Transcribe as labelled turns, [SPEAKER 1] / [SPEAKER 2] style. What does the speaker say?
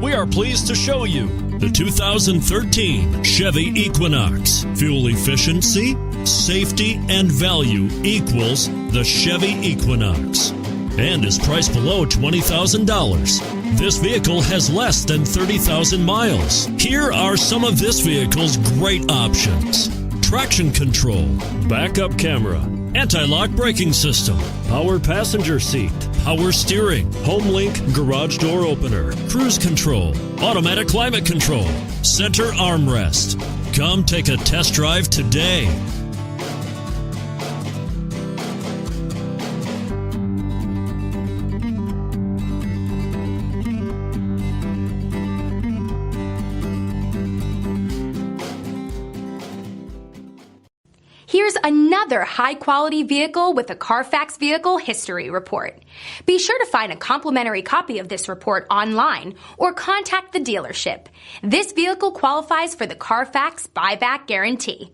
[SPEAKER 1] We are pleased to show you the 2013 Chevy Equinox. Fuel efficiency, safety, and value equals the Chevy Equinox and is priced below $20,000. This vehicle has less than 30,000 miles. Here are some of this vehicle's great options: traction control, backup camera, anti-lock braking system, power passenger seat, power steering, HomeLink garage door opener, cruise control, automatic climate control, center armrest. Come take a test drive today.
[SPEAKER 2] Here's another high-quality vehicle with a Carfax Vehicle History Report. Be sure to find a complimentary copy of this report online or contact the dealership. This vehicle qualifies for the Carfax Buyback Guarantee.